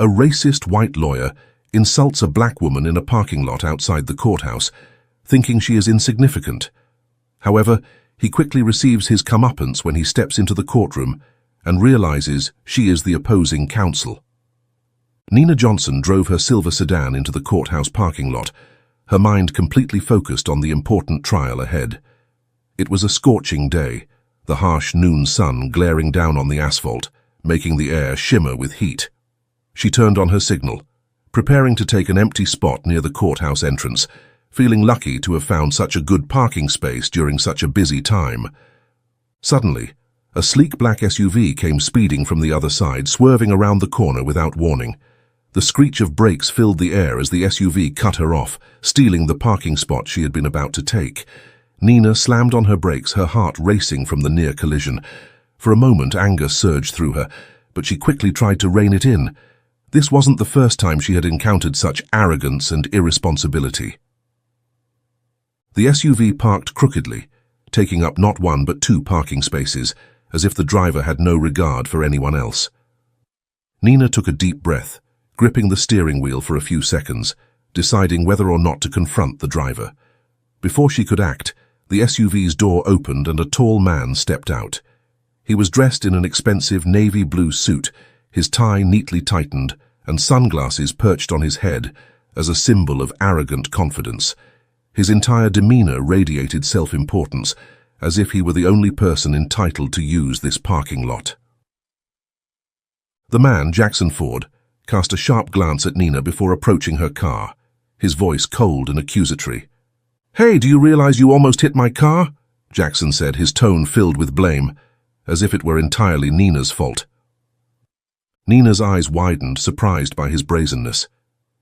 A racist white lawyer insults a black woman in a parking lot outside the courthouse, thinking she is insignificant. However, he quickly receives his comeuppance when he steps into the courtroom and realizes she is the opposing counsel. Nina Johnson drove her silver sedan into the courthouse parking lot, her mind completely focused on the important trial ahead. It was a scorching day, the harsh noon sun glaring down on the asphalt, making the air shimmer with heat. She turned on her signal, preparing to take an empty spot near the courthouse entrance, feeling lucky to have found such a good parking space during such a busy time. Suddenly, a sleek black SUV came speeding from the other side, swerving around the corner without warning. The screech of brakes filled the air as the SUV cut her off, stealing the parking spot she had been about to take. Nina slammed on her brakes, her heart racing from the near collision. For a moment, anger surged through her, but she quickly tried to rein it in. This wasn't the first time she had encountered such arrogance and irresponsibility. The SUV parked crookedly, taking up not one but two parking spaces, as if the driver had no regard for anyone else. Nina took a deep breath, gripping the steering wheel for a few seconds, deciding whether or not to confront the driver. Before she could act, the SUV's door opened and a tall man stepped out. He was dressed in an expensive navy blue suit, his tie neatly tightened and sunglasses perched on his head as a symbol of arrogant confidence. His entire demeanor radiated self-importance, as if he were the only person entitled to use this parking lot. The man, Jackson Ford, cast a sharp glance at Nina before approaching her car, his voice cold and accusatory. "Hey, do you realize you almost hit my car?" Jackson said, his tone filled with blame, as if it were entirely Nina's fault. Nina's eyes widened, surprised by his brazenness.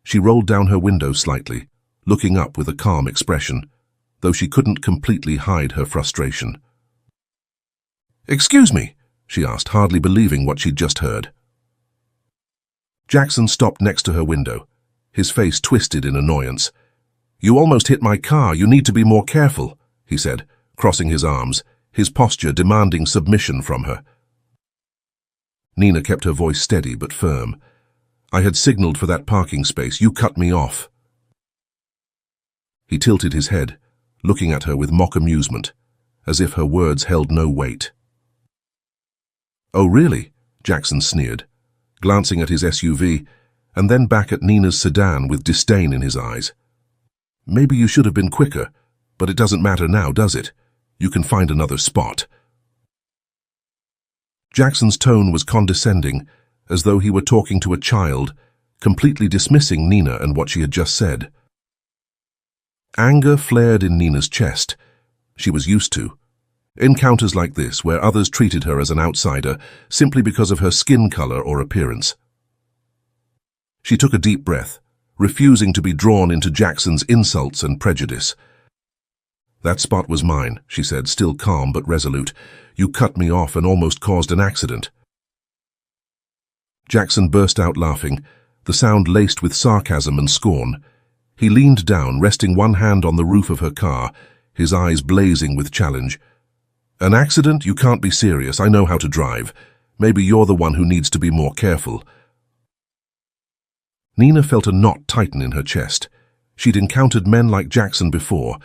She rolled down her window slightly, looking up with a calm expression, though she couldn't completely hide her frustration. "Excuse me?" she asked, hardly believing what she'd just heard. Jackson stopped next to her window, his face twisted in annoyance. "You almost hit my car. You need to be more careful," he said, crossing his arms, his posture demanding submission from her. Nina kept her voice steady but firm. "I had signaled for that parking space. You cut me off." He tilted his head, looking at her with mock amusement, as if her words held no weight. "Oh, really?" Jackson sneered, glancing at his SUV and then back at Nina's sedan with disdain in his eyes. "Maybe you should have been quicker, but it doesn't matter now, does it? You can find another spot." Jackson's tone was condescending, as though he were talking to a child, completely dismissing Nina and what she had just said. Anger flared in Nina's chest. She was used to encounters like this, where others treated her as an outsider simply because of her skin color or appearance. She took a deep breath, refusing to be drawn into Jackson's insults and prejudice. "That spot was mine," she said, still calm but resolute. "You cut me off and almost caused an accident." Jackson burst out laughing, the sound laced with sarcasm and scorn. He leaned down, resting one hand on the roof of her car, his eyes blazing with challenge. "An accident? You can't be serious. I know how to drive. Maybe you're the one who needs to be more careful." Nina felt a knot tighten in her chest. She'd encountered men like Jackson before,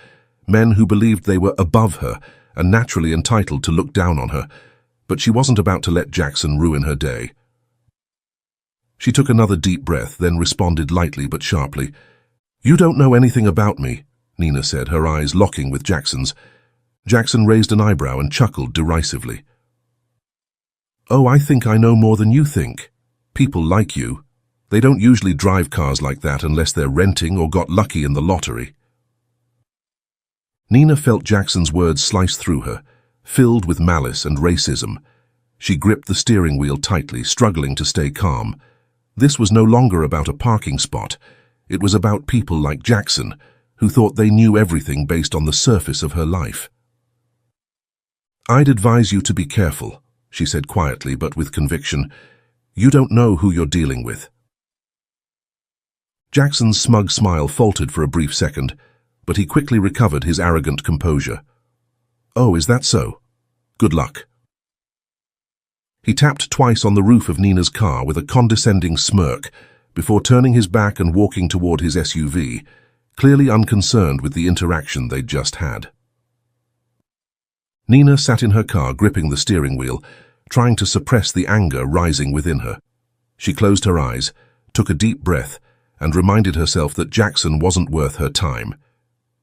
men who believed they were above her and naturally entitled to look down on her, but she wasn't about to let Jackson ruin her day. She took another deep breath, then responded lightly but sharply. "You don't know anything about me," Nina said, her eyes locking with Jackson's. Jackson raised an eyebrow and chuckled derisively. "Oh, I think I know more than you think. People like you, they don't usually drive cars like that unless they're renting or got lucky in the lottery." Nina felt Jackson's words slice through her, filled with malice and racism. She gripped the steering wheel tightly, struggling to stay calm. This was no longer about a parking spot. It was about people like Jackson, who thought they knew everything based on the surface of her life. "I'd advise you to be careful," she said quietly but with conviction. "You don't know who you're dealing with." Jackson's smug smile faltered for a brief second, but he quickly recovered his arrogant composure. "Oh, is that so? Good luck." He tapped twice on the roof of Nina's car with a condescending smirk before turning his back and walking toward his SUV, clearly unconcerned with the interaction they'd just had. Nina sat in her car gripping the steering wheel, trying to suppress the anger rising within her. She closed her eyes, took a deep breath, and reminded herself that Jackson wasn't worth her time.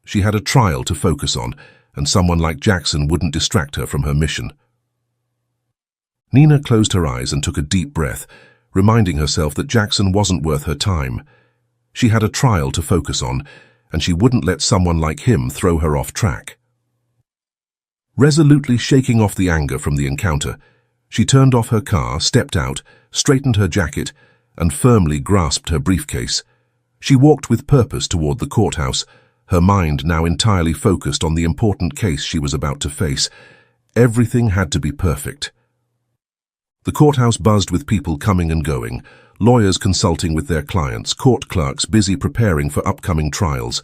She had a trial to focus on, and someone like Jackson wouldn't distract her from her mission. Nina closed her eyes and took a deep breath, reminding herself that Jackson wasn't worth her time. She had a trial to focus on, and she wouldn't let someone like him throw her off track. Resolutely shaking off the anger from the encounter, she turned off her car, stepped out, straightened her jacket, and firmly grasped her briefcase. She walked with purpose toward the courthouse, her mind now entirely focused on the important case she was about to face. Everything had to be perfect. The courthouse buzzed with people coming and going, lawyers consulting with their clients, court clerks busy preparing for upcoming trials.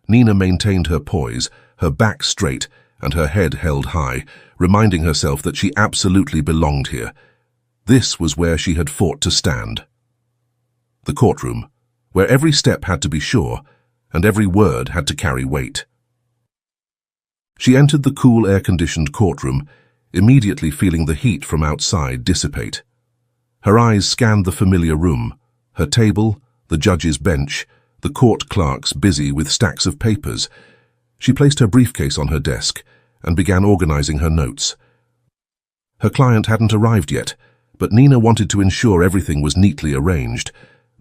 Nina maintained her poise, her back straight, and her head held high, reminding herself that she absolutely belonged here. This was where she had fought to stand. The courtroom, where every step had to be sure, and every word had to carry weight. She entered the cool, air-conditioned courtroom, immediately feeling the heat from outside dissipate. Her eyes scanned the familiar room, her table, the judge's bench, the court clerks busy with stacks of papers. She placed her briefcase on her desk and began organizing her notes. Her client hadn't arrived yet, but Nina wanted to ensure everything was neatly arranged.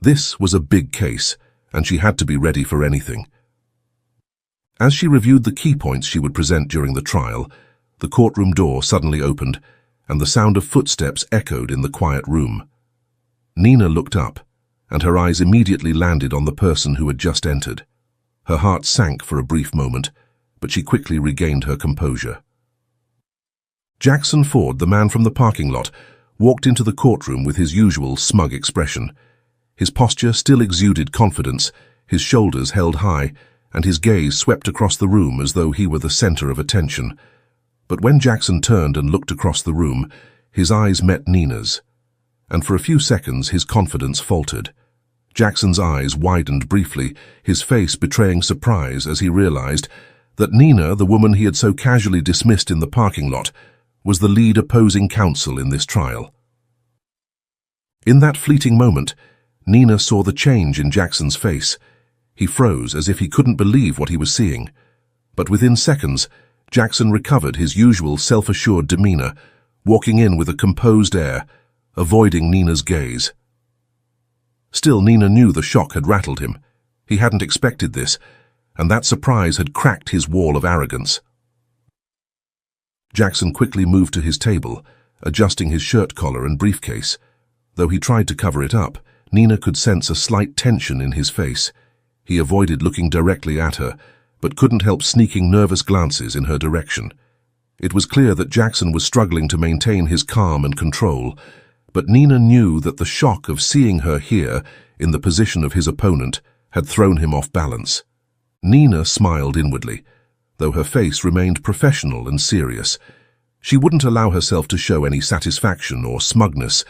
This was a big case, and she had to be ready for anything. As she reviewed the key points she would present during the trial, the courtroom door suddenly opened, and the sound of footsteps echoed in the quiet room. Nina looked up, and her eyes immediately landed on the person who had just entered. Her heart sank for a brief moment, but she quickly regained her composure. Jackson Ford, the man from the parking lot, walked into the courtroom with his usual smug expression. His posture still exuded confidence, his shoulders held high, and his gaze swept across the room as though he were the center of attention. But when Jackson turned and looked across the room, his eyes met Nina's, and for a few seconds his confidence faltered. Jackson's eyes widened briefly, his face betraying surprise as he realized that Nina, the woman he had so casually dismissed in the parking lot, was the lead opposing counsel in this trial. In that fleeting moment, Nina saw the change in Jackson's face. He froze as if he couldn't believe what he was seeing. But within seconds, Jackson recovered his usual self-assured demeanor, walking in with a composed air, avoiding Nina's gaze. Still, Nina knew the shock had rattled him. He hadn't expected this, and that surprise had cracked his wall of arrogance. Jackson quickly moved to his table, adjusting his shirt collar and briefcase. Though he tried to cover it up, Nina could sense a slight tension in his face. He avoided looking directly at her, but couldn't help sneaking nervous glances in her direction. It was clear that Jackson was struggling to maintain his calm and control, but Nina knew that the shock of seeing her here, in the position of his opponent, had thrown him off balance. Nina smiled inwardly, though her face remained professional and serious. She wouldn't allow herself to show any satisfaction or smugness.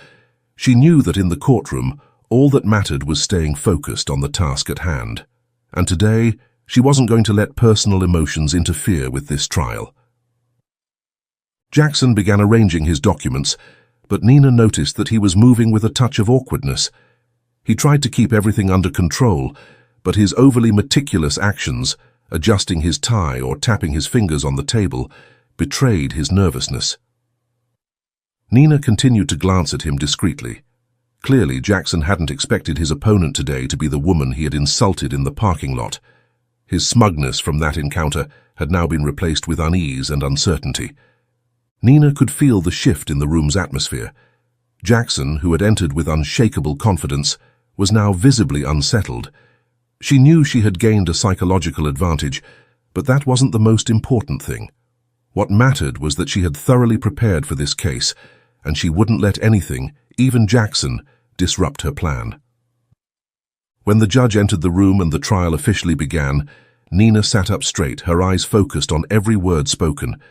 She knew that in the courtroom, all that mattered was staying focused on the task at hand. And today, she wasn't going to let personal emotions interfere with this trial. Jackson began arranging his documents, but Nina noticed that he was moving with a touch of awkwardness. He tried to keep everything under control, but his overly meticulous actions, adjusting his tie or tapping his fingers on the table, betrayed his nervousness. Nina continued to glance at him discreetly. Clearly, Jackson hadn't expected his opponent today to be the woman he had insulted in the parking lot. His smugness from that encounter had now been replaced with unease and uncertainty. Nina could feel the shift in the room's atmosphere. Jackson, who had entered with unshakable confidence, was now visibly unsettled. She knew she had gained a psychological advantage, but that wasn't the most important thing. What mattered was that she had thoroughly prepared for this case, and she wouldn't let anything, even Jackson, disrupt her plan. When the judge entered the room and the trial officially began, Nina sat up straight, her eyes focused on every word spoken.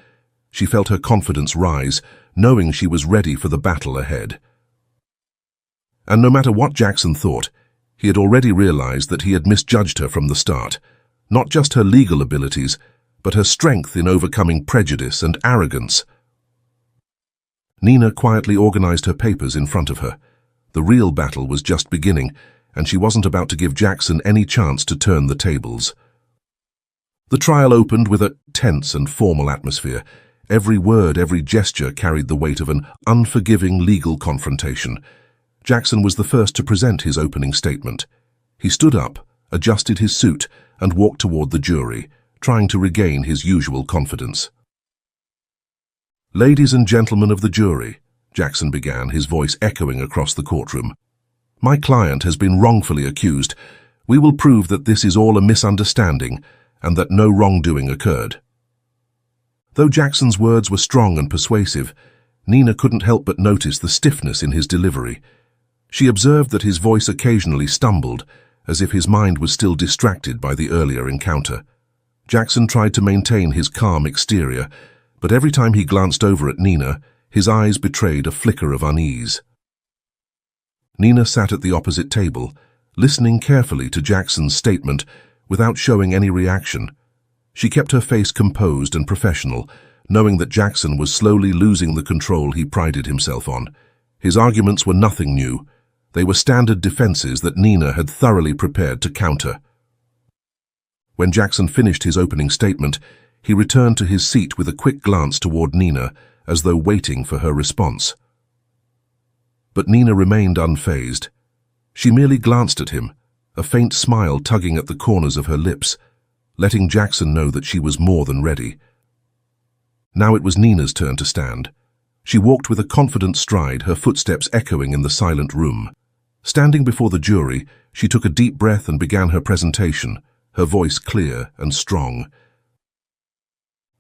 She felt her confidence rise, knowing she was ready for the battle ahead. And no matter what Jackson thought, he had already realized that he had misjudged her from the start, not just her legal abilities, but her strength in overcoming prejudice and arrogance. Nina quietly organized her papers in front of her. The real battle was just beginning, and she wasn't about to give Jackson any chance to turn the tables. The trial opened with a tense and formal atmosphere. Every word, every gesture carried the weight of an unforgiving legal confrontation. Jackson was the first to present his opening statement. He stood up, adjusted his suit, and walked toward the jury, trying to regain his usual confidence. "Ladies and gentlemen of the jury," Jackson began, his voice echoing across the courtroom. "My client has been wrongfully accused. We will prove that this is all a misunderstanding and that no wrongdoing occurred." Though Jackson's words were strong and persuasive, Nina couldn't help but notice the stiffness in his delivery. She observed that his voice occasionally stumbled, as if his mind was still distracted by the earlier encounter. Jackson tried to maintain his calm exterior, but every time he glanced over at Nina, his eyes betrayed a flicker of unease. Nina sat at the opposite table, listening carefully to Jackson's statement without showing any reaction. She kept her face composed and professional, knowing that Jackson was slowly losing the control he prided himself on. His arguments were nothing new. They were standard defenses that Nina had thoroughly prepared to counter. When Jackson finished his opening statement, he returned to his seat with a quick glance toward Nina, as though waiting for her response. But Nina remained unfazed. She merely glanced at him, a faint smile tugging at the corners of her lips, letting Jackson know that she was more than ready. Now it was Nina's turn to stand. She walked with a confident stride, her footsteps echoing in the silent room. Standing before the jury, she took a deep breath and began her presentation, her voice clear and strong.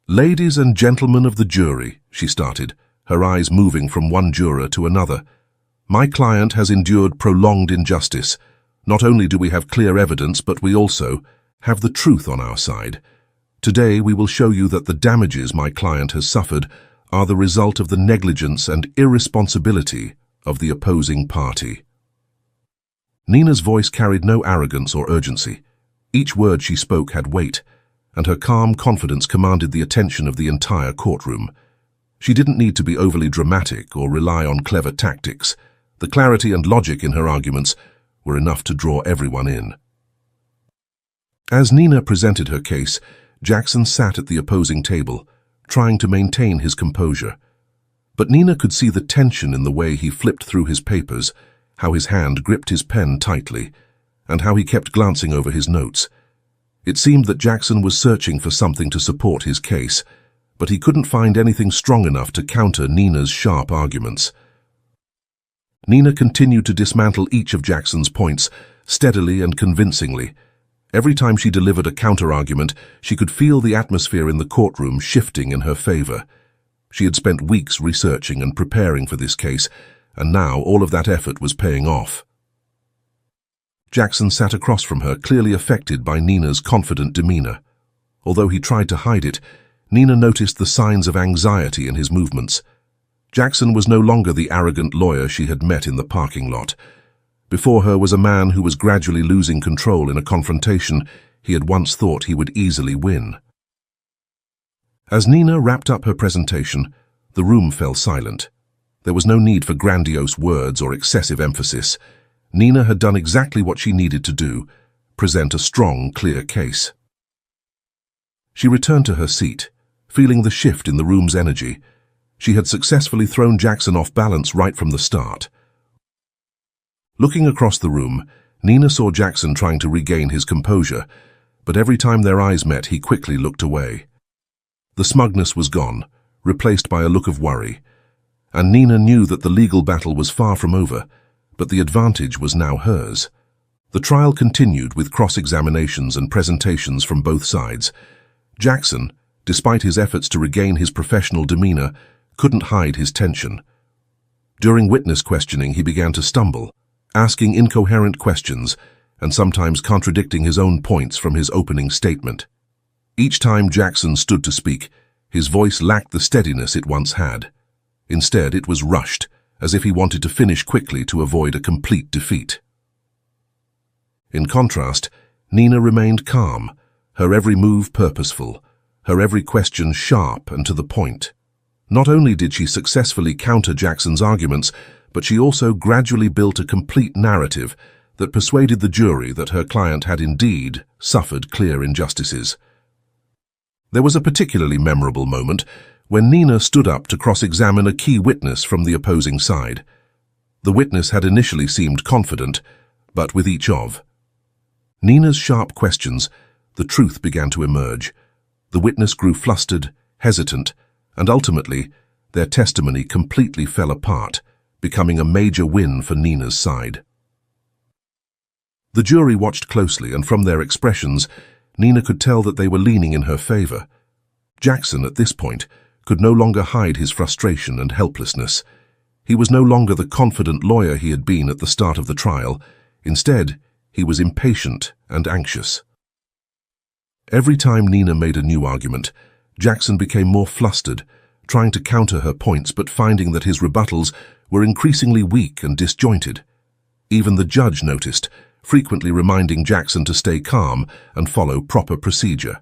"Ladies and gentlemen of the jury," she started, her eyes moving from one juror to another. "My client has endured prolonged injustice. Not only do we have clear evidence, but we also have the truth on our side. Today we will show you that the damages my client has suffered are the result of the negligence and irresponsibility of the opposing party." Nina's voice carried no arrogance or urgency. Each word she spoke had weight, and her calm confidence commanded the attention of the entire courtroom. She didn't need to be overly dramatic or rely on clever tactics. The clarity and logic in her arguments were enough to draw everyone in. As Nina presented her case, Jackson sat at the opposing table, trying to maintain his composure. But Nina could see the tension in the way he flipped through his papers, how his hand gripped his pen tightly, and how he kept glancing over his notes. It seemed that Jackson was searching for something to support his case, but he couldn't find anything strong enough to counter Nina's sharp arguments. Nina continued to dismantle each of Jackson's points, steadily and convincingly. Every time she delivered a counter-argument, she could feel the atmosphere in the courtroom shifting in her favor. She had spent weeks researching and preparing for this case, and now all of that effort was paying off. Jackson sat across from her, clearly affected by Nina's confident demeanor. Although he tried to hide it, Nina noticed the signs of anxiety in his movements. Jackson was no longer the arrogant lawyer she had met in the parking lot. Before her was a man who was gradually losing control in a confrontation he had once thought he would easily win. As Nina wrapped up her presentation, the room fell silent. There was no need for grandiose words or excessive emphasis. Nina had done exactly what she needed to do, present a strong, clear case. She returned to her seat, feeling the shift in the room's energy. She had successfully thrown Jackson off balance right from the start. Looking across the room, Nina saw Jackson trying to regain his composure, but every time their eyes met, he quickly looked away. The smugness was gone, replaced by a look of worry, and Nina knew that the legal battle was far from over, but the advantage was now hers. The trial continued with cross-examinations and presentations from both sides. Jackson, despite his efforts to regain his professional demeanor, couldn't hide his tension. During witness questioning, he began to stumble, asking incoherent questions and sometimes contradicting his own points from his opening statement. Each time Jackson stood to speak, His voice lacked the steadiness it once had. Instead, it was rushed, as if he wanted to finish quickly to avoid a complete defeat. In contrast, Nina remained calm, her every move purposeful, her every question sharp and to the point. Not only did she successfully counter Jackson's arguments, but she also gradually built a complete narrative that persuaded the jury that her client had indeed suffered clear injustices. There was a particularly memorable moment when Nina stood up to cross-examine a key witness from the opposing side. The witness had initially seemed confident, but with each of Nina's sharp questions, the truth began to emerge. The witness grew flustered, hesitant, and ultimately, their testimony completely fell apart, becoming a major win for Nina's side. The jury watched closely, and from their expressions, Nina could tell that they were leaning in her favor. Jackson, at this point, could no longer hide his frustration and helplessness. He was no longer the confident lawyer he had been at the start of the trial. Instead, he was impatient and anxious. Every time Nina made a new argument, Jackson became more flustered, trying to counter her points but finding that his rebuttals were increasingly weak and disjointed. Even the judge noticed, frequently reminding Jackson to stay calm and follow proper procedure.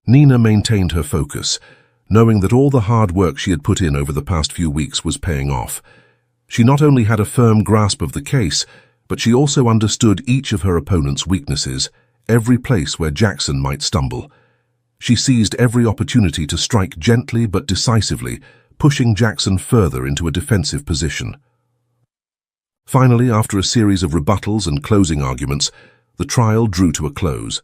Nina maintained her focus, knowing that all the hard work she had put in over the past few weeks was paying off. She not only had a firm grasp of the case, but she also understood each of her opponent's weaknesses, every place where Jackson might stumble. She seized every opportunity to strike gently but decisively, pushing Jackson further into a defensive position. Finally, after a series of rebuttals and closing arguments, the trial drew to a close.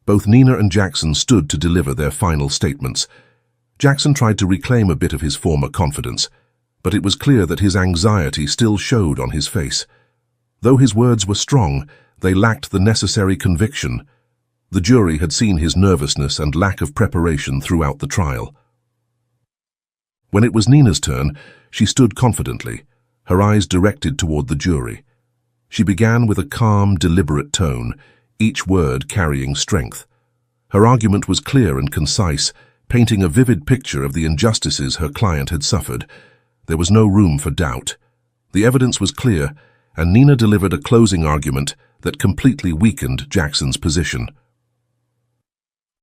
Both Nina and Jackson stood to deliver their final statements. Jackson tried to reclaim a bit of his former confidence, but it was clear that his anxiety still showed on his face. Though his words were strong, they lacked the necessary conviction. The jury had seen his nervousness and lack of preparation throughout the trial. When it was Nina's turn, she stood confidently, her eyes directed toward the jury. She began with a calm, deliberate tone, each word carrying strength. Her argument was clear and concise, painting a vivid picture of the injustices her client had suffered. There was no room for doubt. The evidence was clear, and Nina delivered a closing argument that completely weakened Jackson's position.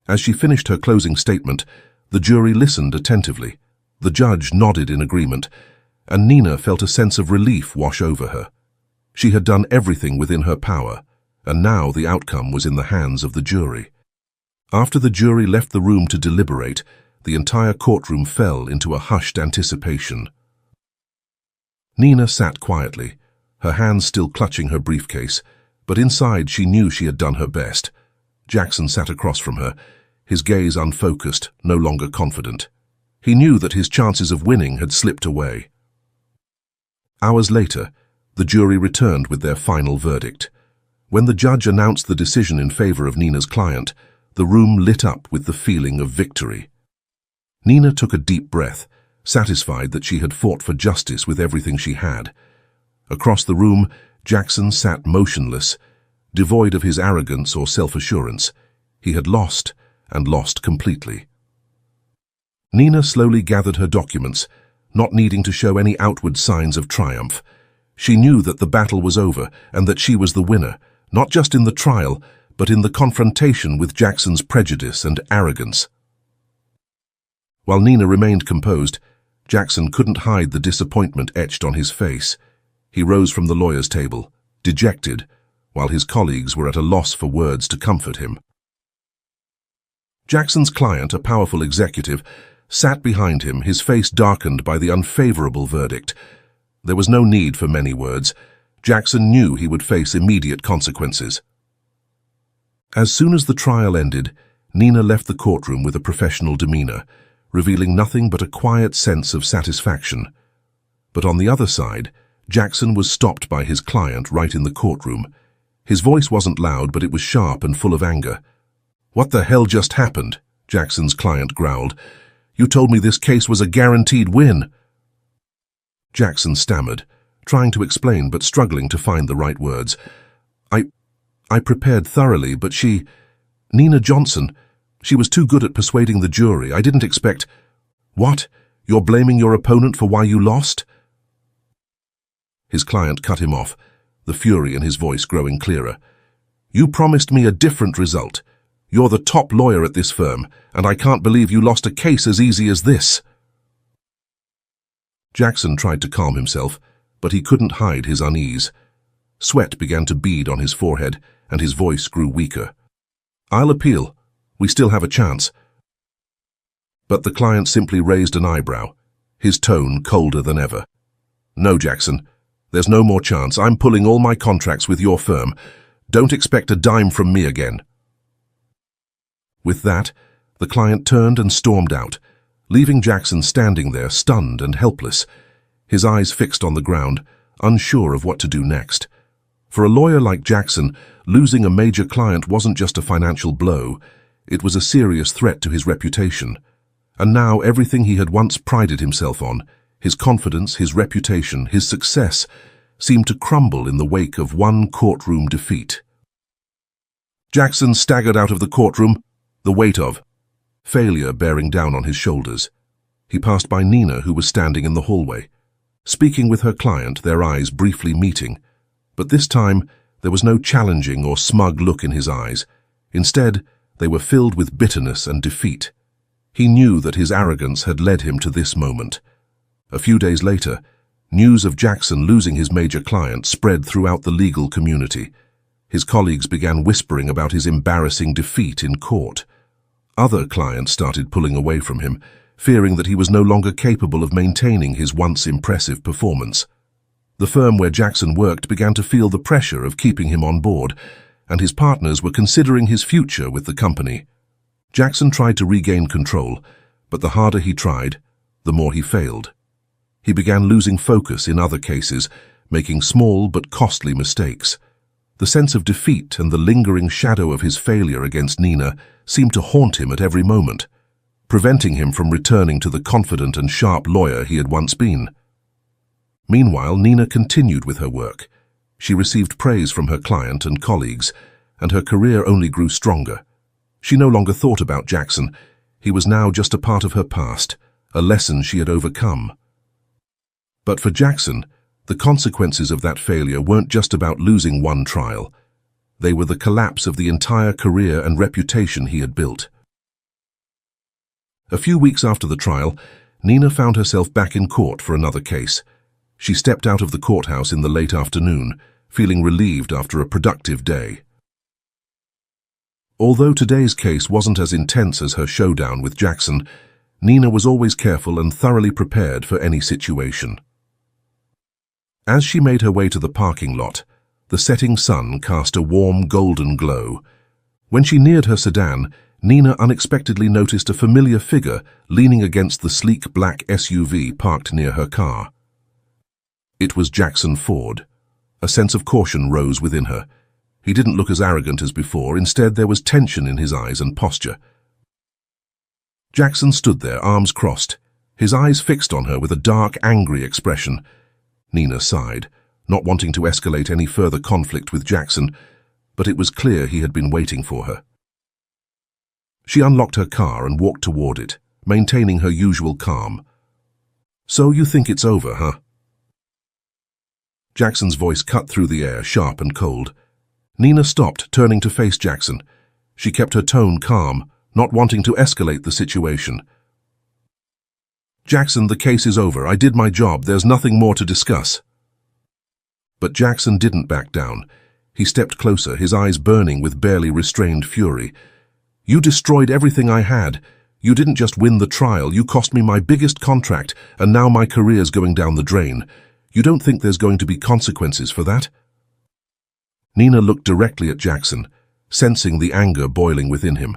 As she finished her closing statement, the jury listened attentively. The judge nodded in agreement, and Nina felt a sense of relief wash over her. She had done everything within her power, and now the outcome was in the hands of the jury. After the jury left the room to deliberate, the entire courtroom fell into a hushed anticipation. Nina sat quietly, her hands still clutching her briefcase, but inside she knew she had done her best. Jackson sat across from her, his gaze unfocused, no longer confident. He knew that his chances of winning had slipped away. Hours later, the jury returned with their final verdict. When the judge announced the decision in favor of Nina's client, the room lit up with the feeling of victory. Nina took a deep breath, satisfied that she had fought for justice with everything she had. Across the room, Jackson sat motionless, devoid of his arrogance or self-assurance. He had lost, and lost completely. Nina slowly gathered her documents, not needing to show any outward signs of triumph. She knew that the battle was over and that she was the winner, not just in the trial, but in the confrontation with Jackson's prejudice and arrogance. While Nina remained composed, Jackson couldn't hide the disappointment etched on his face. He rose from the lawyer's table, dejected, while his colleagues were at a loss for words to comfort him. Jackson's client, a powerful executive, sat behind him, his face darkened by the unfavorable verdict. There was no need for many words. Jackson knew he would face immediate consequences. As soon as the trial ended, Nina left the courtroom with a professional demeanor, revealing nothing but a quiet sense of satisfaction. But on the other side, Jackson was stopped by his client right in the courtroom. His voice wasn't loud, but it was sharp and full of anger. "What the hell just happened?" Jackson's client growled. "You told me this case was a guaranteed win." Jackson stammered, trying to explain but struggling to find the right words. I prepared thoroughly, but Nina Johnson, She was too good at persuading the jury. I didn't expect— What? You're blaming your opponent for why you lost? His client cut him off, the fury in his voice growing clearer. You promised me a different result. You're the top lawyer at this firm, and I can't believe you lost a case as easy as this. Jackson tried to calm himself, but he couldn't hide his unease. Sweat began to bead on his forehead, and his voice grew weaker. I'll appeal. We still have a chance. But the client simply raised an eyebrow, his tone colder than ever. No, Jackson. There's no more chance. I'm pulling all my contracts with your firm. Don't expect a dime from me again. With that, the client turned and stormed out, leaving Jackson standing there stunned and helpless, his eyes fixed on the ground, unsure of what to do next. For a lawyer like Jackson, losing a major client wasn't just a financial blow, it was a serious threat to his reputation. And now everything he had once prided himself on, his confidence, his reputation, his success, seemed to crumble in the wake of one courtroom defeat. Jackson staggered out of the courtroom, the weight of failure bearing down on his shoulders. He passed by Nina, who was standing in the hallway, speaking with her client, their eyes briefly meeting. But this time, there was no challenging or smug look in his eyes. Instead, they were filled with bitterness and defeat. He knew that his arrogance had led him to this moment. A few days later, news of Jackson losing his major client spread throughout the legal community. His colleagues began whispering about his embarrassing defeat in court. Other clients started pulling away from him, fearing that he was no longer capable of maintaining his once impressive performance. The firm where Jackson worked began to feel the pressure of keeping him on board, and his partners were considering his future with the company. Jackson tried to regain control, but the harder he tried, the more he failed. He began losing focus in other cases, making small but costly mistakes. The sense of defeat and the lingering shadow of his failure against Nina seemed to haunt him at every moment, preventing him from returning to the confident and sharp lawyer he had once been. Meanwhile, Nina continued with her work. She received praise from her client and colleagues, and her career only grew stronger. She no longer thought about Jackson. He was now just a part of her past, a lesson she had overcome. But for Jackson, the consequences of that failure weren't just about losing one trial. They were the collapse of the entire career and reputation he had built. A few weeks after the trial, Nina found herself back in court for another case. She stepped out of the courthouse in the late afternoon, feeling relieved after a productive day. Although today's case wasn't as intense as her showdown with Jackson, Nina was always careful and thoroughly prepared for any situation. As she made her way to the parking lot, the setting sun cast a warm golden glow. When she neared her sedan, Nina unexpectedly noticed a familiar figure leaning against the sleek black SUV parked near her car. It was Jackson Ford. A sense of caution rose within her. He didn't look as arrogant as before. Instead, there was tension in his eyes and posture. Jackson stood there, arms crossed, his eyes fixed on her with a dark, angry expression. Nina sighed, not wanting to escalate any further conflict with Jackson, but it was clear he had been waiting for her. She unlocked her car and walked toward it, maintaining her usual calm. "So you think it's over, huh?" Jackson's voice cut through the air, sharp and cold. Nina stopped, turning to face Jackson. She kept her tone calm, not wanting to escalate the situation. "Jackson, the case is over. I did my job. There's nothing more to discuss." But Jackson didn't back down. He stepped closer, his eyes burning with barely restrained fury. "You destroyed everything I had. You didn't just win the trial, you cost me my biggest contract, and now my career's going down the drain. You don't think there's going to be consequences for that?" Nina looked directly at Jackson, sensing the anger boiling within him.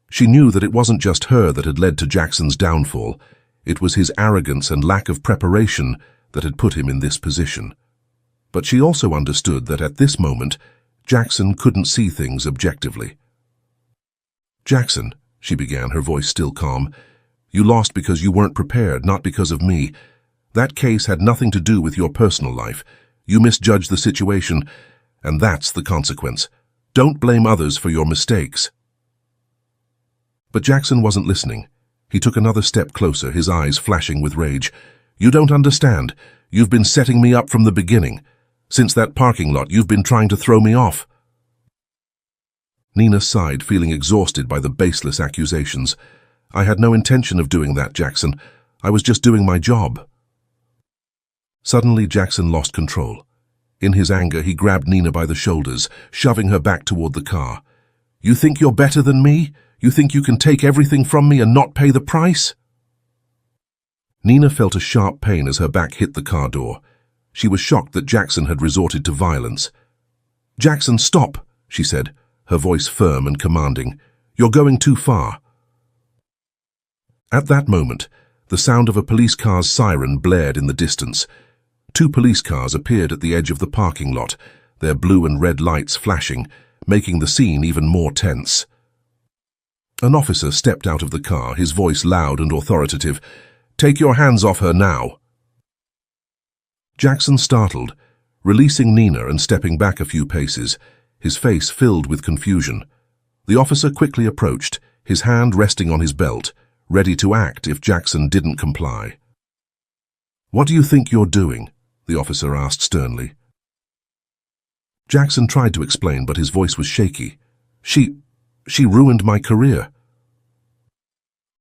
She knew that it wasn't just her that had led to Jackson's downfall. It was his arrogance and lack of preparation that had put him in this position. But she also understood that at this moment, Jackson couldn't see things objectively. "Jackson," she began, her voice still calm, "you lost because you weren't prepared, not because of me. That case had nothing to do with your personal life. You misjudged the situation, and that's the consequence. Don't blame others for your mistakes." But Jackson wasn't listening. He took another step closer, his eyes flashing with rage. "You don't understand. You've been setting me up from the beginning. Since that parking lot, you've been trying to throw me off." Nina sighed, feeling exhausted by the baseless accusations. "I had no intention of doing that, Jackson. I was just doing my job." Suddenly, Jackson lost control. In his anger, he grabbed Nina by the shoulders, shoving her back toward the car. "You think you're better than me? You think you can take everything from me and not pay the price?" Nina felt a sharp pain as her back hit the car door. She was shocked that Jackson had resorted to violence. "Jackson, stop," she said, her voice firm and commanding. "You're going too far." At that moment, the sound of a police car's siren blared in the distance. 2 police cars appeared at the edge of the parking lot, their blue and red lights flashing, making the scene even more tense. An officer stepped out of the car, his voice loud and authoritative. "Take your hands off her now." Jackson startled, releasing Nina and stepping back a few paces, his face filled with confusion. The officer quickly approached, his hand resting on his belt, ready to act if Jackson didn't comply. "What do you think you're doing?" the officer asked sternly. Jackson tried to explain, but his voice was shaky. She ruined my career."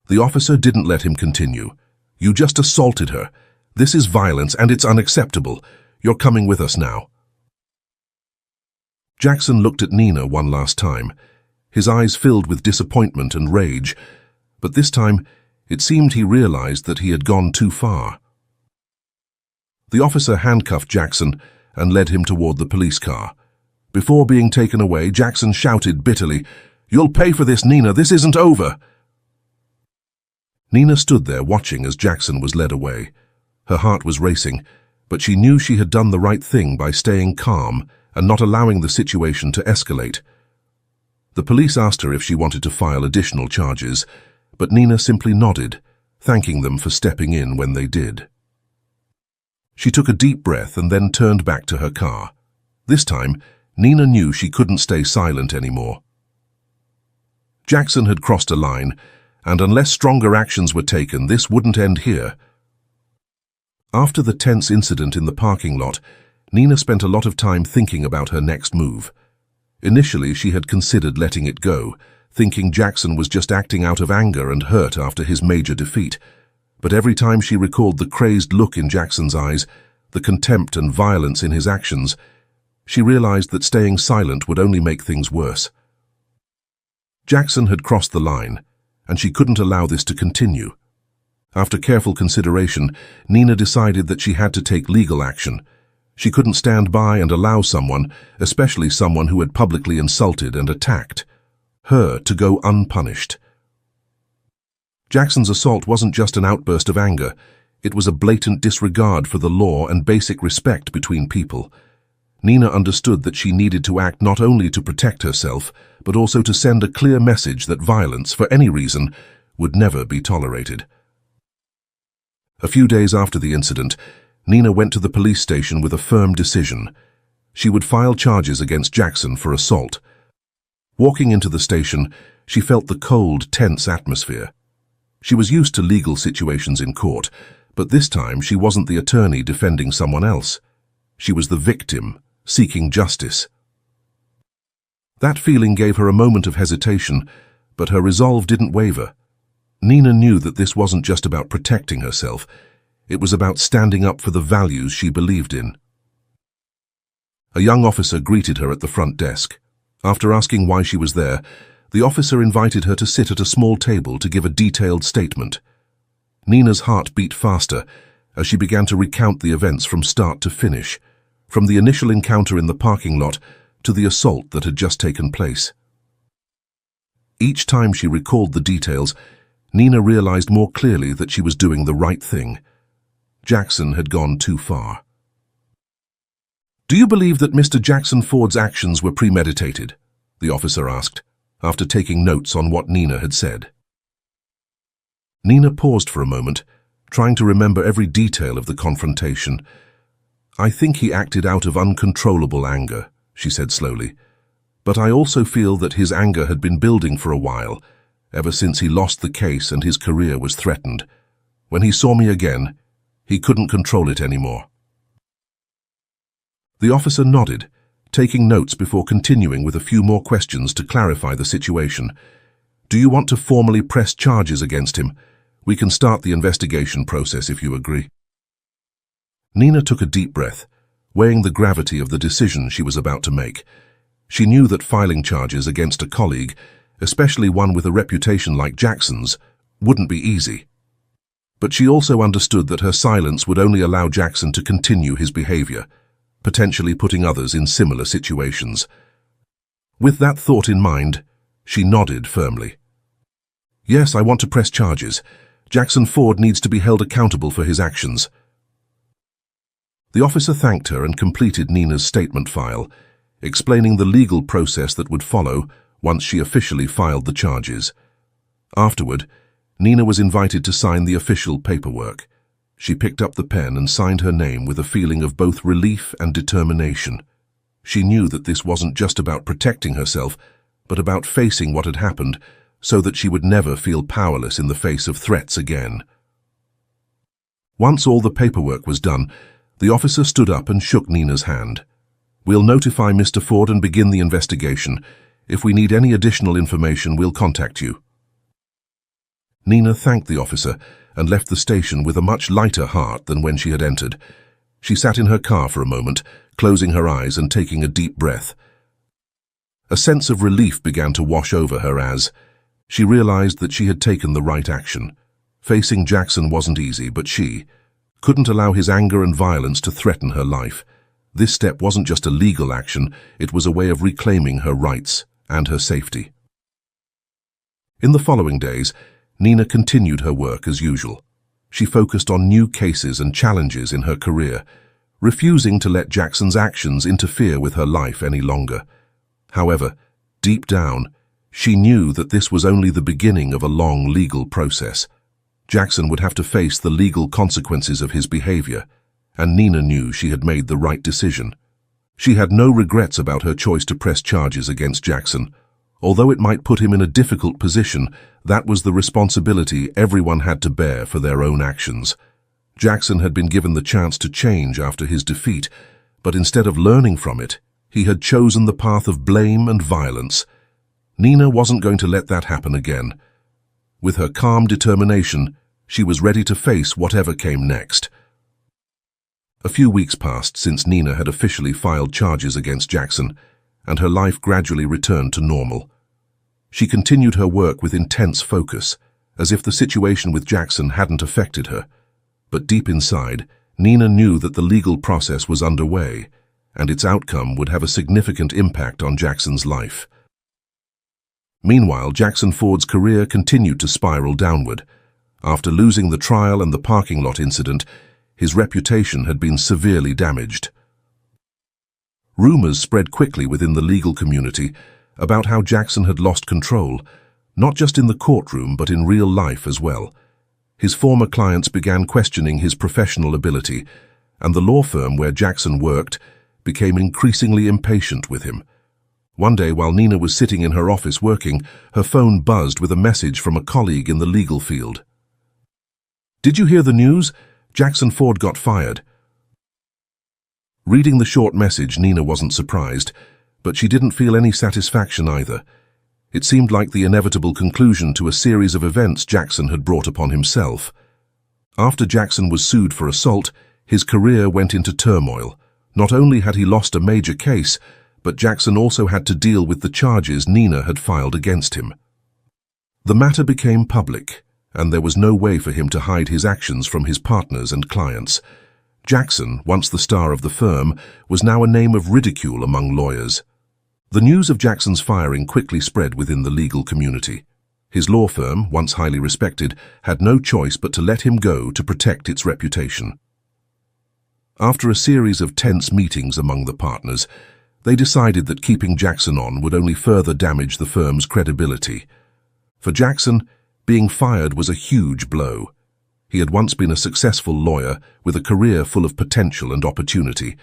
The officer didn't let him continue. "You just assaulted her. This is violence and it's unacceptable. You're coming with us now." Jackson looked at Nina one last time, his eyes filled with disappointment and rage, but this time it seemed he realized that he had gone too far. The officer handcuffed Jackson and led him toward the police car. Before being taken away, Jackson shouted bitterly, "You'll pay for this, Nina. This isn't over." Nina stood there watching as Jackson was led away. Her heart was racing, but she knew she had done the right thing by staying calm and not allowing the situation to escalate. The police asked her if she wanted to file additional charges, but Nina simply nodded, thanking them for stepping in when they did. She took a deep breath and then turned back to her car. This time, Nina knew she couldn't stay silent anymore. Jackson had crossed a line, and unless stronger actions were taken, this wouldn't end here. After the tense incident in the parking lot, Nina spent a lot of time thinking about her next move. Initially, she had considered letting it go, thinking Jackson was just acting out of anger and hurt after his major defeat. But every time she recalled the crazed look in Jackson's eyes, the contempt and violence in his actions, she realized that staying silent would only make things worse. Jackson had crossed the line, and she couldn't allow this to continue. After careful consideration, Nina decided that she had to take legal action. She couldn't stand by and allow someone, especially someone who had publicly insulted and attacked her, to go unpunished. Jackson's assault wasn't just an outburst of anger. It was a blatant disregard for the law and basic respect between people. Nina understood that she needed to act not only to protect herself, but also to send a clear message that violence, for any reason, would never be tolerated. A few days after the incident, Nina went to the police station with a firm decision. She would file charges against Jackson for assault. Walking into the station, she felt the cold, tense atmosphere. She was used to legal situations in court, but this time she wasn't the attorney defending someone else. She was the victim, seeking justice. That feeling gave her a moment of hesitation, but her resolve didn't waver. Nina knew that this wasn't just about protecting herself. It was about standing up for the values she believed in. A young officer greeted her at the front desk. After asking why she was there, the officer invited her to sit at a small table to give a detailed statement. Nina's heart beat faster as she began to recount the events from start to finish, from the initial encounter in the parking lot to the assault that had just taken place. Each time she recalled the details, Nina realized more clearly that she was doing the right thing. Jackson had gone too far. "Do you believe that Mr. Jackson Ford's actions were premeditated?" the officer asked, after taking notes on what Nina had said. Nina paused for a moment, trying to remember every detail of the confrontation. "I think he acted out of uncontrollable anger," she said slowly. "But I also feel that his anger had been building for a while, ever since he lost the case and his career was threatened. When he saw me again, he couldn't control it anymore." The officer nodded, taking notes before continuing with a few more questions to clarify the situation. "Do you want to formally press charges against him? We can start the investigation process if you agree." Nina took a deep breath, weighing the gravity of the decision she was about to make. She knew that filing charges against a colleague, especially one with a reputation like Jackson's, wouldn't be easy. But she also understood that her silence would only allow Jackson to continue his behavior, potentially putting others in similar situations. With that thought in mind, she nodded firmly. "Yes, I want to press charges. Jackson Ford needs to be held accountable for his actions." The officer thanked her and completed Nina's statement file, explaining the legal process that would follow once she officially filed the charges. Afterward, Nina was invited to sign the official paperwork. She picked up the pen and signed her name with a feeling of both relief and determination. She knew that this wasn't just about protecting herself, but about facing what had happened so that she would never feel powerless in the face of threats again. Once all the paperwork was done, the officer stood up and shook Nina's hand. "We'll notify Mr. Ford and begin the investigation. If we need any additional information, we'll contact you." Nina thanked the officer and left the station with a much lighter heart than when she had entered. She sat in her car for a moment, closing her eyes and taking a deep breath. A sense of relief began to wash over her as she realized that she had taken the right action. Facing Jackson wasn't easy, but she couldn't allow his anger and violence to threaten her life. This step wasn't just a legal action, it was a way of reclaiming her rights and her safety. In the following days, Nina continued her work as usual. She focused on new cases and challenges in her career, refusing to let Jackson's actions interfere with her life any longer. However, deep down, she knew that this was only the beginning of a long legal process. Jackson would have to face the legal consequences of his behavior, and Nina knew she had made the right decision. She had no regrets about her choice to press charges against Jackson. Although it might put him in a difficult position, that was the responsibility everyone had to bear for their own actions. Jackson had been given the chance to change after his defeat, but instead of learning from it, he had chosen the path of blame and violence. Nina wasn't going to let that happen again. With her calm determination, she was ready to face whatever came next. A few weeks passed since Nina had officially filed charges against Jackson, and her life gradually returned to normal. She continued her work with intense focus, as if the situation with Jackson hadn't affected her. But deep inside, Nina knew that the legal process was underway, and its outcome would have a significant impact on Jackson's life. Meanwhile, Jackson Ford's career continued to spiral downward. After losing the trial and the parking lot incident, his reputation had been severely damaged. Rumors spread quickly within the legal community about how Jackson had lost control, not just in the courtroom but in real life as well. His former clients began questioning his professional ability, and the law firm where Jackson worked became increasingly impatient with him. One day, while Nina was sitting in her office working, her phone buzzed with a message from a colleague in the legal field. "Did you hear the news? Jackson Ford got fired." Reading the short message, Nina wasn't surprised, but she didn't feel any satisfaction either. It seemed like the inevitable conclusion to a series of events Jackson had brought upon himself. After Jackson was sued for assault, his career went into turmoil. Not only had he lost a major case, but Jackson also had to deal with the charges Nina had filed against him. The matter became public, and there was no way for him to hide his actions from his partners and clients. Jackson, once the star of the firm, was now a name of ridicule among lawyers. The news of Jackson's firing quickly spread within the legal community. His law firm, once highly respected, had no choice but to let him go to protect its reputation. After a series of tense meetings among the partners, they decided that keeping Jackson on would only further damage the firm's credibility. For Jackson, being fired was a huge blow. He had once been a successful lawyer with a career full of potential and opportunity,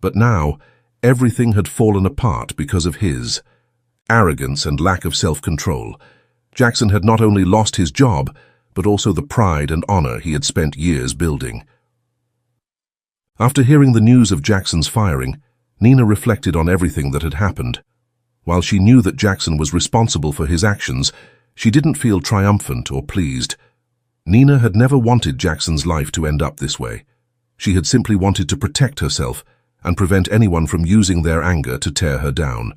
but now everything had fallen apart because of his arrogance and lack of self-control. Jackson had not only lost his job, but also the pride and honor he had spent years building. After hearing the news of Jackson's firing, Nina reflected on everything that had happened. While she knew that Jackson was responsible for his actions, she didn't feel triumphant or pleased. Nina had never wanted Jackson's life to end up this way. She had simply wanted to protect herself and prevent anyone from using their anger to tear her down.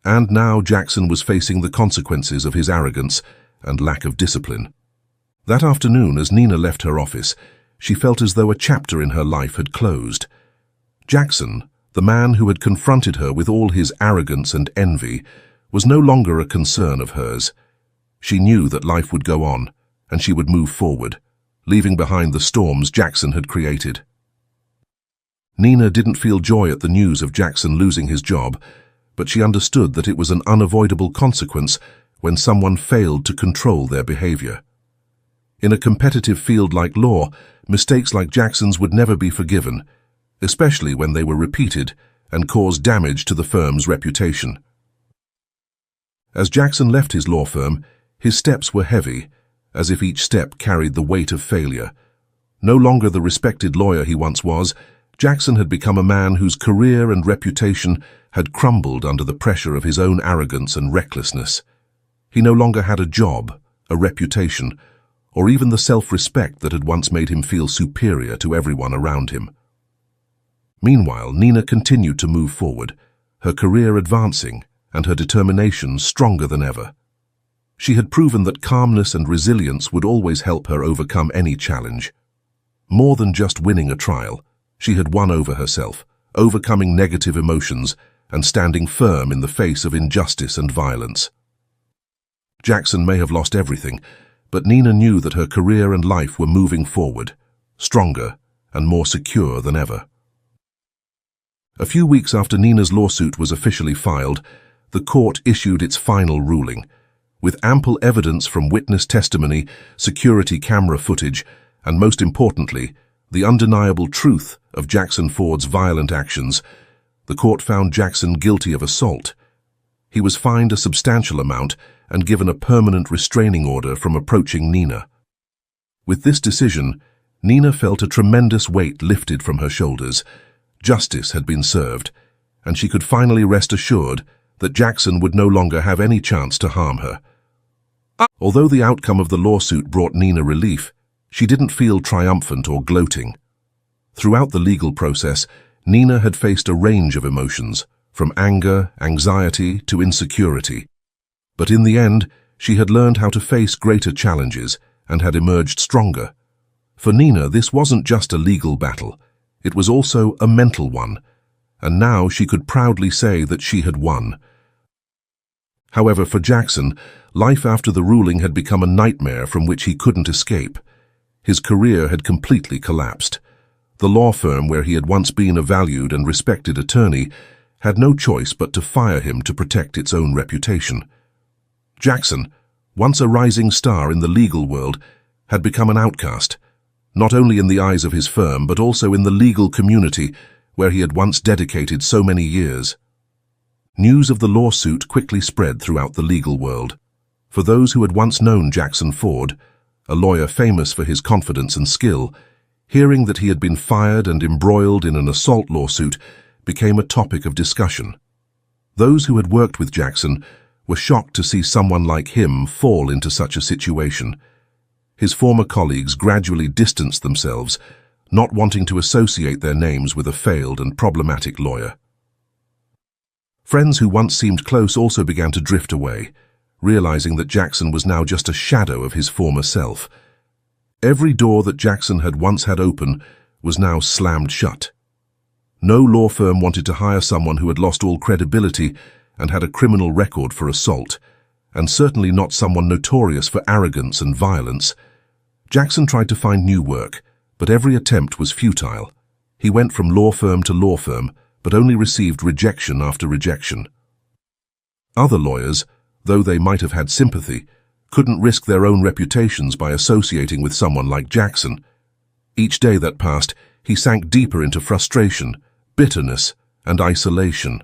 And now Jackson was facing the consequences of his arrogance and lack of discipline. That afternoon, as Nina left her office, she felt as though a chapter in her life had closed. Jackson, the man who had confronted her with all his arrogance and envy, was no longer a concern of hers. She knew that life would go on, and she would move forward, leaving behind the storms Jackson had created. Nina didn't feel joy at the news of Jackson losing his job, but she understood that it was an unavoidable consequence when someone failed to control their behavior. In a competitive field like law, mistakes like Jackson's would never be forgiven, especially when they were repeated and caused damage to the firm's reputation. As Jackson left his law firm, his steps were heavy, as if each step carried the weight of failure. No longer the respected lawyer he once was, Jackson had become a man whose career and reputation had crumbled under the pressure of his own arrogance and recklessness. He no longer had a job, a reputation, or even the self-respect that had once made him feel superior to everyone around him. Meanwhile, Nina continued to move forward, her career advancing and her determination stronger than ever. She had proven that calmness and resilience would always help her overcome any challenge. More than just winning a trial, she had won over herself, overcoming negative emotions and standing firm in the face of injustice and violence. Jackson may have lost everything, but Nina knew that her career and life were moving forward, stronger and more secure than ever. A few weeks after Nina's lawsuit was officially filed, the court issued its final ruling. With ample evidence from witness testimony, security camera footage, and most importantly, the undeniable truth of Jackson Ford's violent actions, the court found Jackson guilty of assault. He was fined a substantial amount and given a permanent restraining order from approaching Nina. With this decision, Nina felt a tremendous weight lifted from her shoulders. Justice had been served, and she could finally rest assured that Jackson would no longer have any chance to harm her. Although the outcome of the lawsuit brought Nina relief, she didn't feel triumphant or gloating. Throughout the legal process, Nina had faced a range of emotions, from anger, anxiety to insecurity. But in the end, she had learned how to face greater challenges and had emerged stronger. For Nina, this wasn't just a legal battle. It was also a mental one, and now she could proudly say that she had won. However, for Jackson, life after the ruling had become a nightmare from which he couldn't escape. His career had completely collapsed. The law firm where he had once been a valued and respected attorney had no choice but to fire him to protect its own reputation. Jackson, once a rising star in the legal world, had become an outcast, not only in the eyes of his firm but also in the legal community where he had once dedicated so many years. News of the lawsuit quickly spread throughout the legal world. For those who had once known Jackson Ford, a lawyer famous for his confidence and skill, hearing that he had been fired and embroiled in an assault lawsuit became a topic of discussion. Those who had worked with Jackson were shocked to see someone like him fall into such a situation. His former colleagues gradually distanced themselves, not wanting to associate their names with a failed and problematic lawyer. Friends who once seemed close also began to drift away, realizing that Jackson was now just a shadow of his former self. Every door that Jackson had once had open was now slammed shut. No law firm wanted to hire someone who had lost all credibility and had a criminal record for assault, and certainly not someone notorious for arrogance and violence. Jackson tried to find new work, but every attempt was futile. He went from law firm to law firm, but only received rejection after rejection. Other lawyers, though they might have had sympathy, couldn't risk their own reputations by associating with someone like Jackson. Each day that passed, he sank deeper into frustration, bitterness, and isolation.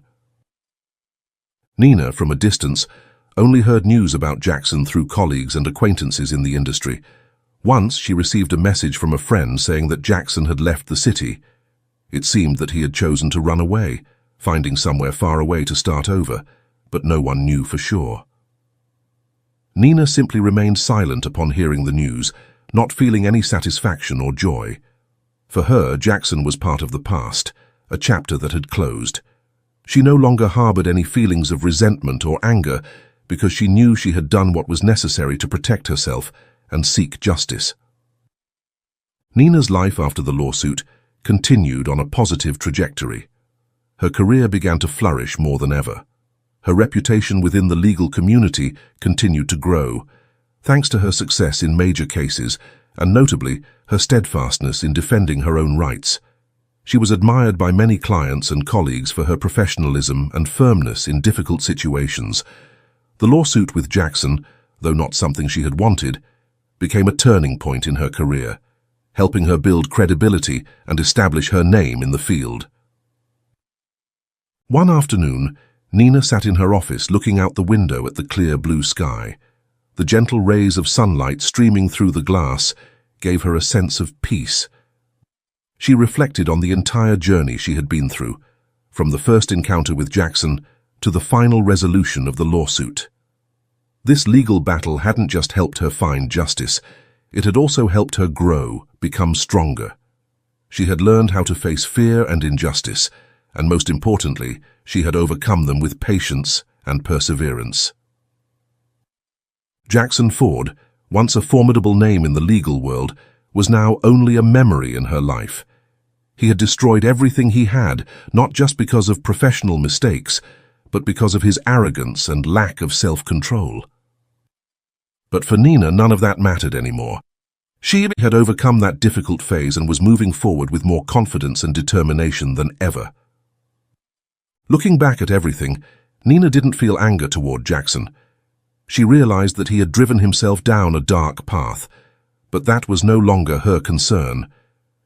Nina, from a distance, only heard news about Jackson through colleagues and acquaintances in the industry. Once she received a message from a friend saying that Jackson had left the city. It seemed that he had chosen to run away, finding somewhere far away to start over, but no one knew for sure. Nina simply remained silent upon hearing the news, not feeling any satisfaction or joy. For her, Jackson was part of the past, a chapter that had closed. She no longer harbored any feelings of resentment or anger because she knew she had done what was necessary to protect herself and seek justice. Nina's life after the lawsuit continued on a positive trajectory. Her career began to flourish more than ever. Her reputation within the legal community continued to grow, thanks to her success in major cases and notably her steadfastness in defending her own rights. She was admired by many clients and colleagues for her professionalism and firmness in difficult situations. The lawsuit with Jackson, though not something she had wanted, became a turning point in her career, helping her build credibility and establish her name in the field. One afternoon, Nina sat in her office looking out the window at the clear blue sky. The gentle rays of sunlight streaming through the glass gave her a sense of peace. She reflected on the entire journey she had been through, from the first encounter with Jackson to the final resolution of the lawsuit. This legal battle hadn't just helped her find justice, it had also helped her grow, become stronger. She had learned how to face fear and injustice, and most importantly, she had overcome them with patience and perseverance. Jackson Ford, once a formidable name in the legal world, was now only a memory in her life. He had destroyed everything he had, not just because of professional mistakes, but because of his arrogance and lack of self-control. But for Nina, none of that mattered anymore. She had overcome that difficult phase and was moving forward with more confidence and determination than ever. Looking back at everything, Nina didn't feel anger toward Jackson. She realized that he had driven himself down a dark path, but that was no longer her concern.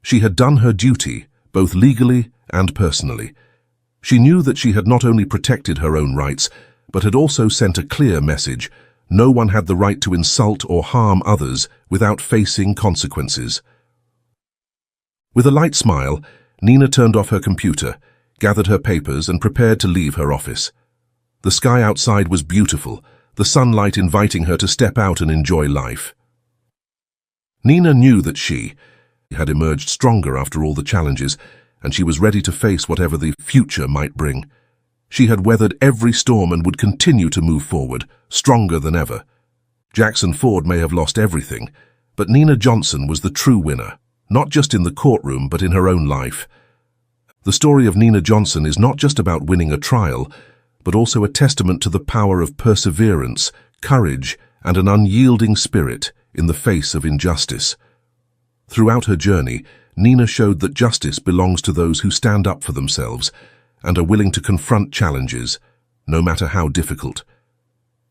She had done her duty, both legally and personally. She knew that she had not only protected her own rights, but had also sent a clear message: no one had the right to insult or harm others without facing consequences. With a light smile, Nina turned off her computer, gathered her papers, and prepared to leave her office. The sky outside was beautiful, the sunlight inviting her to step out and enjoy life. Nina knew that she had emerged stronger after all the challenges, and she was ready to face whatever the future might bring. She had weathered every storm and would continue to move forward, stronger than ever. Jackson Ford may have lost everything, but Nina Johnson was the true winner, not just in the courtroom but in her own life. The story of Nina Johnson is not just about winning a trial, but also a testament to the power of perseverance, courage, and an unyielding spirit in the face of injustice. Throughout her journey, Nina showed that justice belongs to those who stand up for themselves and are willing to confront challenges, no matter how difficult.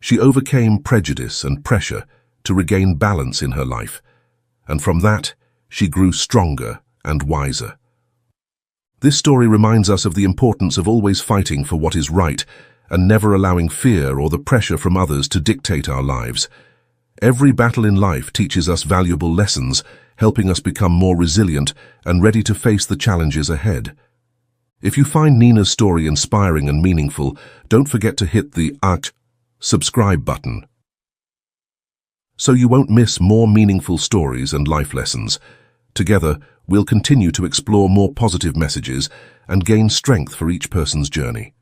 She overcame prejudice and pressure to regain balance in her life, and from that, she grew stronger and wiser. This story reminds us of the importance of always fighting for what is right and never allowing fear or the pressure from others to dictate our lives. Every battle in life teaches us valuable lessons, helping us become more resilient and ready to face the challenges ahead. If you find Nina's story inspiring and meaningful, don't forget to hit the subscribe button so you won't miss more meaningful stories and life lessons. Together, we'll continue to explore more positive messages and gain strength for each person's journey.